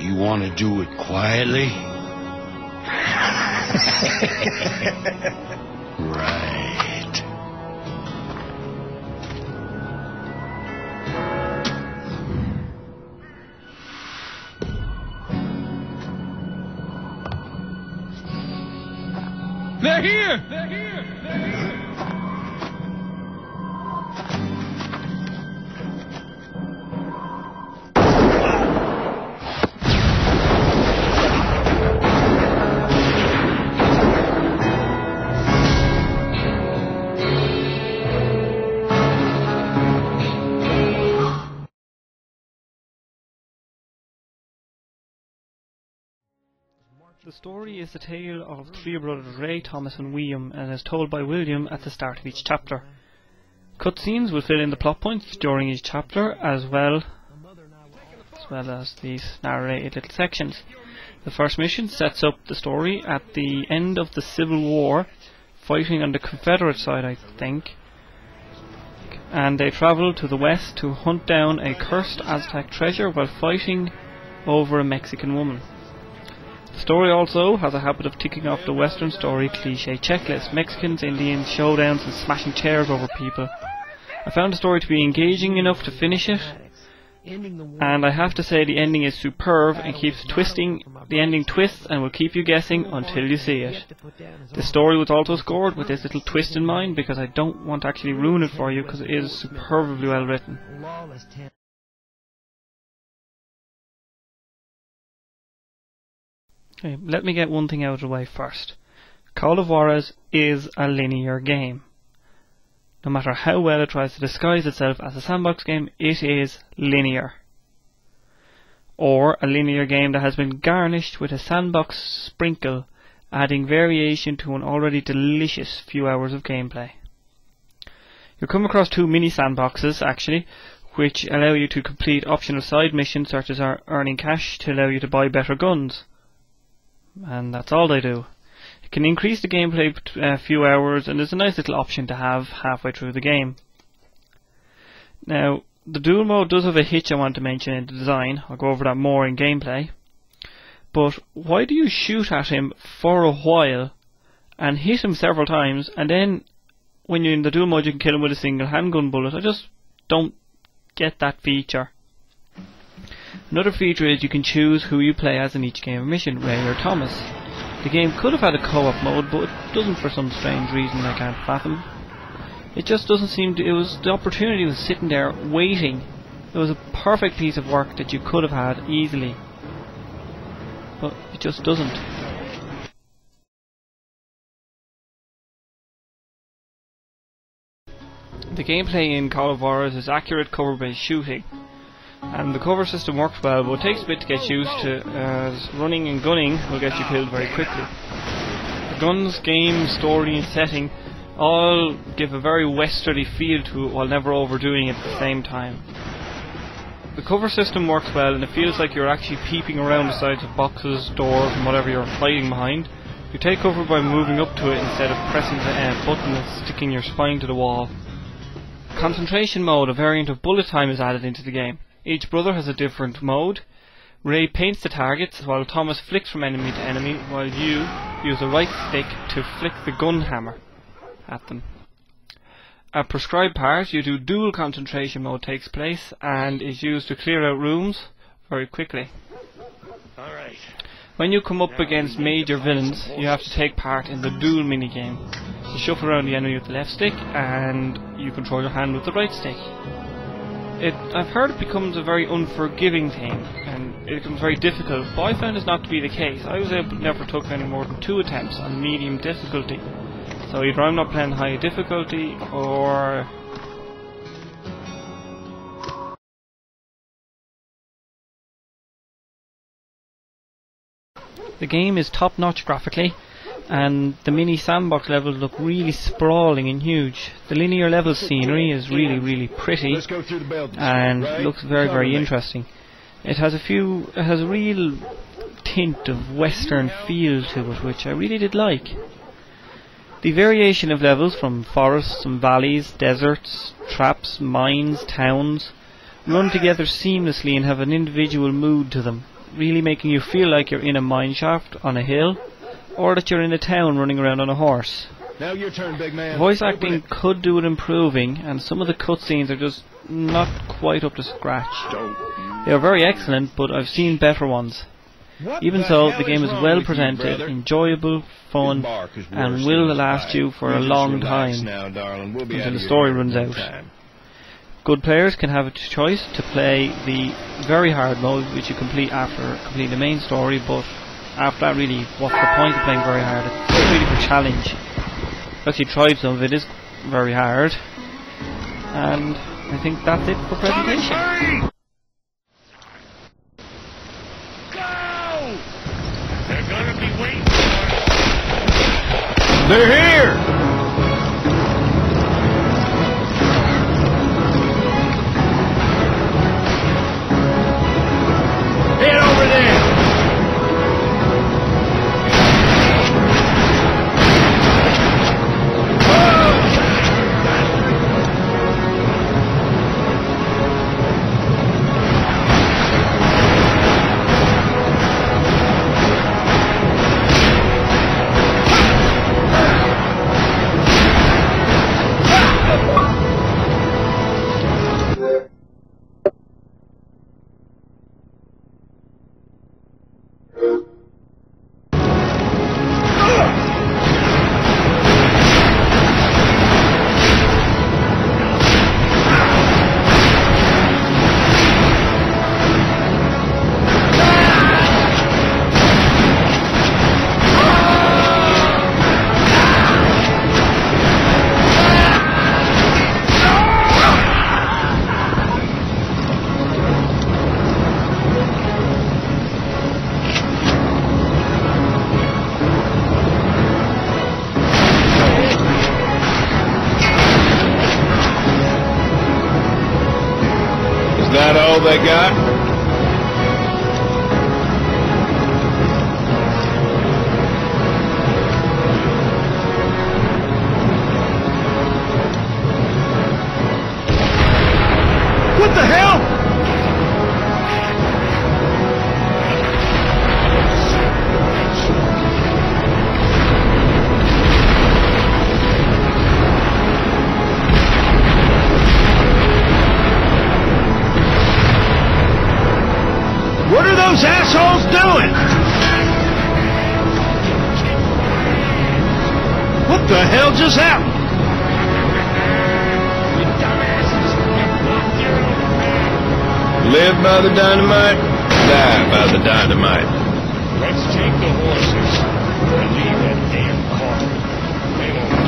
You want to do it quietly? Right. They're here! They're here! They're here! The story is the tale of three brothers, Ray, Thomas and William, and is told by William at the start of each chapter. Cutscenes will fill in the plot points during each chapter, as well as these narrated little sections. The first mission sets up the story at the end of the Civil War, fighting on the Confederate side, I think, and they travel to the west to hunt down a cursed Aztec treasure while fighting over a Mexican woman. The story also has a habit of ticking off the Western story cliché checklist: Mexicans, Indians, showdowns and smashing chairs over people. I found the story to be engaging enough to finish it, and I have to say the ending is superb and keeps twisting. The ending twists and will keep you guessing until you see it. The story was also scored with this little twist in mind, because I don't want to actually ruin it for you, because it is superbly well written. Okay, let me get one thing out of the way first. Call of Juarez is a linear game. No matter how well it tries to disguise itself as a sandbox game, it is linear. Or a linear game that has been garnished with a sandbox sprinkle, adding variation to an already delicious few hours of gameplay. You'll come across two mini sandboxes, actually, which allow you to complete optional side missions such as earning cash to allow you to buy better guns. And that's all they do. It can increase the gameplay a few hours, and there's a nice little option to have halfway through the game. Now, the duel mode does have a hitch I want to mention in the design. I'll go over that more in gameplay. But why do you shoot at him for a while and hit him several times, and then when you're in the duel mode you can kill him with a single handgun bullet? I just don't get that feature. Another feature is you can choose who you play as in each game or mission, Ray or Thomas. The game could have had a co-op mode, but it doesn't for some strange reason I can't fathom. It just doesn't seem to. The opportunity was sitting there waiting. It was a perfect piece of work that you could have had easily, but it just doesn't. The gameplay in Call of Juarez is accurate cover-based shooting, and the cover system works well, but it takes a bit to get used to, as running and gunning will get you killed very quickly. The guns, game, story and setting all give a very westerly feel to it while never overdoing it at the same time. The cover system works well, and it feels like you're actually peeping around the sides of boxes, doors and whatever you're hiding behind. You take cover by moving up to it instead of pressing the button and sticking your spine to the wall. Concentration mode, a variant of bullet time, is added into the game. Each brother has a different mode. Ray paints the targets while Thomas flicks from enemy to enemy, while you use the right stick to flick the gun hammer at them. At prescribed part, you do dual concentration mode takes place and is used to clear out rooms very quickly. Alright. When you come up against major villains, you have to take part in the duel minigame. You shuffle around the enemy with the left stick and you control your hand with the right stick. I've heard it becomes a very unforgiving thing and it becomes very difficult, but I found this not to be the case. I was able to never took any more than 2 attempts on medium difficulty. So either I'm not playing high difficulty or... The game is top-notch graphically, and the mini sandbox levels look really sprawling and huge. The linear level scenery is really pretty and looks very interesting. It has a real tint of western feel to it, which I really did like. The variation of levels from forests and valleys, deserts, traps, mines, towns run together seamlessly and have an individual mood to them. really making you feel like you're in a mine shaft on a hill, or that you're in a town running around on a horse. Now your turn, big man. Voice acting could do with improving, and some of the cutscenes are just not quite up to scratch. They are very excellent, but I've seen better ones. Even so, the game is well presented, enjoyable, fun, and will last you for a long time until the story runs out. Good players can have a choice to play the very hard mode, which you complete after completing the main story, but after that, really, what's the point of playing very hard? It's really for challenge. I've actually tried some of it, is very hard, and I think that's it for presentation. They're gonna be waiting for us. They're here! Head over there! Is that all they got? What the hell? What are those assholes doing? What the hell just happened? You dumbasses! You blocked your own path! Live by the dynamite, die by the dynamite. Let's take the horses and leave that damn car. They won't